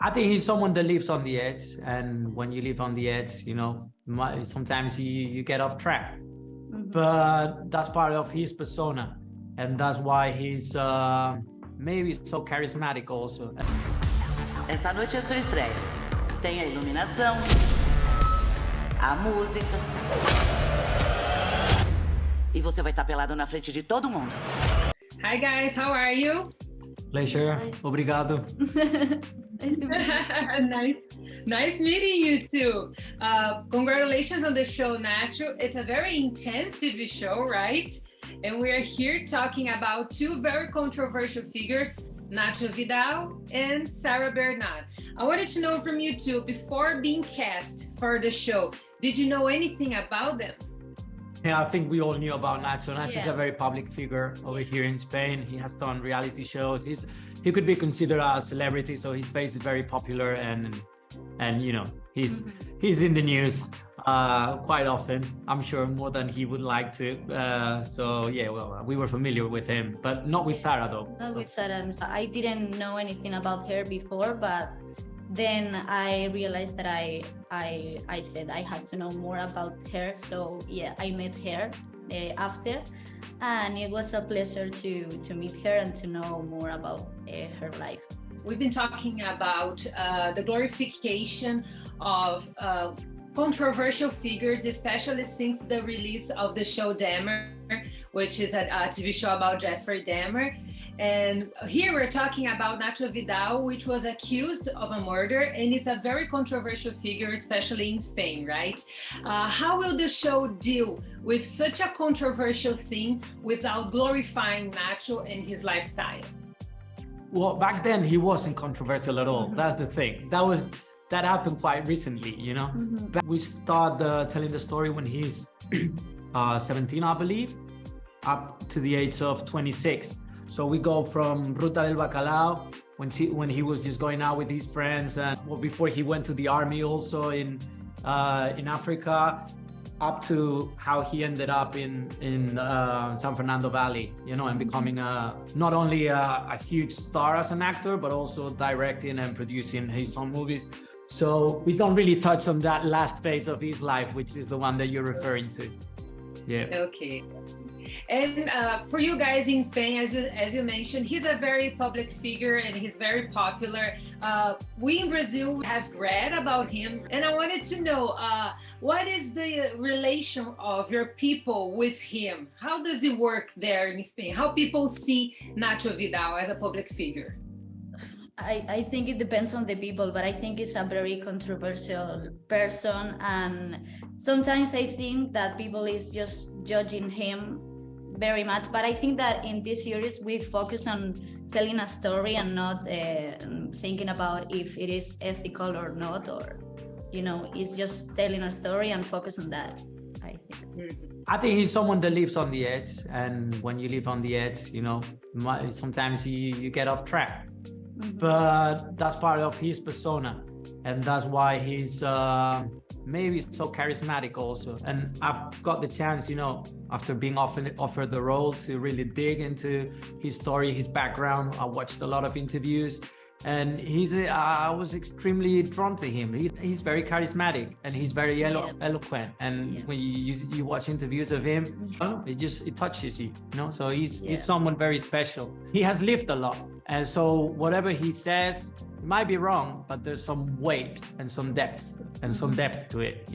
I think he's someone that lives on the edge, and when you live on the edge, sometimes you get off track. But that's part of his persona, and that's why he's maybe so charismatic also. Esta noite é sua estreia. Tem a iluminação, a música. E você vai estar pelado na frente de todo mundo. Hi guys, how are you? Pleasure. Obrigado. Nice to meet you. Nice meeting you too. Congratulations on the show, Nacho. It's a very intense TV show, right? And we are here talking about two very controversial figures, Nacho Vidal and Sarah Bernard. I wanted to know from you two, before being cast for the show, did you know anything about them? Yeah, I think we all knew about Nacho. Nacho's a very public figure over here in Spain. He has done reality shows. He could be considered a celebrity, so his face is very popular, and he's in the news quite often. I'm sure more than he would like to. So yeah, well, we were familiar with him, but not with Sarah though. Not with Sarah. I didn't know anything about her before, but then I realized that I said I had to know more about her. So yeah, I met her after, and it was a pleasure to meet her and to know more about her life. We've been talking about the glorification of controversial figures, especially since the release of the show Dahmer, which is a TV show about Jeffrey Dahmer. And here we're talking about Nacho Vidal, which was accused of a murder, and it's a very controversial figure, especially in Spain, right? How will the show deal with such a controversial thing without glorifying Nacho and his lifestyle? Well, back then he wasn't controversial at all. That's the thing. That happened quite recently, you know. We start telling the story when he's 17, I believe, up to the age of 26. So we go from Ruta del Bacalao, when he was just going out with his friends, and before he went to the army also in Africa, up to how he ended up in San Fernando Valley, you know, and becoming not only a huge star as an actor, but also directing and producing his own movies. So we don't really touch on that last phase of his life, which is the one that you're referring to. Yeah. Okay. And for you guys in Spain, as you mentioned, he's a very public figure and he's very popular. We in Brazil have read about him, and I wanted to know what is the relation of your people with him? How does it work there in Spain? How people see Nacho Vidal as a public figure? I think it depends on the people, but I think he's a very controversial person, and sometimes I think that people is just judging him very much. But I think that in this series we focus on telling a story and not thinking about if it is ethical or not, or it's just telling a story and focus on that, I think. I think he's someone that lives on the edge, and when you live on the edge, sometimes you get off track. But that's part of his persona, and that's why he's maybe so charismatic also. And I've got the chance, after being offered the role, to really dig into his story, his background. I watched a lot of interviews, and I was extremely drawn to him. He's very charismatic, and he's very eloquent. And when you watch interviews of him, it touches you, So he's someone very special. He has lived a lot, and so whatever he says, it might be wrong, but there's some weight and some depth to it,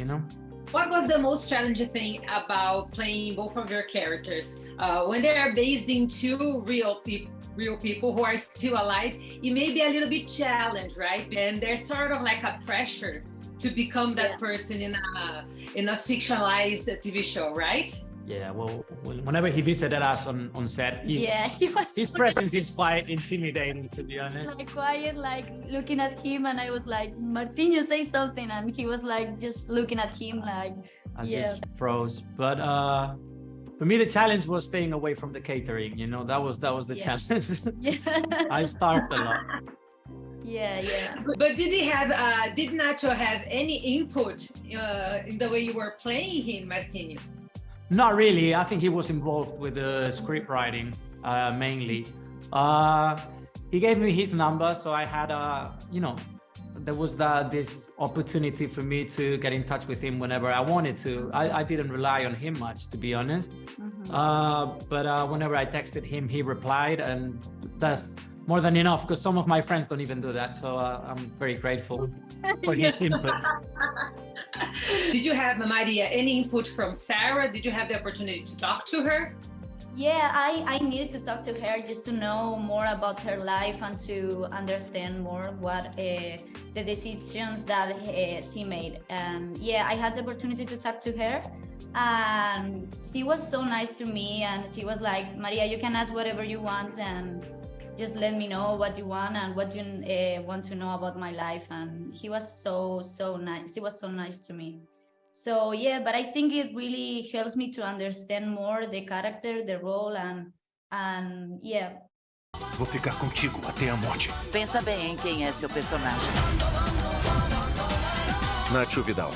What was the most challenging thing about playing both of your characters? When they are based in two real people who are still alive, it may be a little bit challenged, right? And there's sort of like a pressure to become that person in a fictionalized TV show, right? Yeah, well, whenever he visited us on set, his presence is quite intimidating, to be honest. Like quiet, like looking at him, and I was like, Martinho, say something, and he was like just looking at him, like just froze. But for me, the challenge was staying away from the catering. That was the challenge. I starved a lot. Yeah. But did Nacho have any input in the way you were playing him, Martinho? Not really. I think he was involved with the script writing mainly. He gave me his number, so I had there was this opportunity for me to get in touch with him whenever I wanted to. I didn't rely on him much, to be honest. But whenever I texted him, he replied, and that's more than enough, because some of my friends don't even do that. So I'm very grateful for his input. Did you have, Maria, any input from Sarah? Did you have the opportunity to talk to her? Yeah, I needed to talk to her just to know more about her life and to understand more what the decisions that she made. And yeah, I had the opportunity to talk to her, and she was so nice to me. And she was like, Maria, you can ask whatever you want, and just let me know what you want and what you want to know about my life. And he was so nice. He was so nice to me. So yeah, but I think it really helps me to understand more the character, the role, and yeah. Vou ficar contigo até a morte. Pensa bem em quem é seu personagem. Nacho Vidal.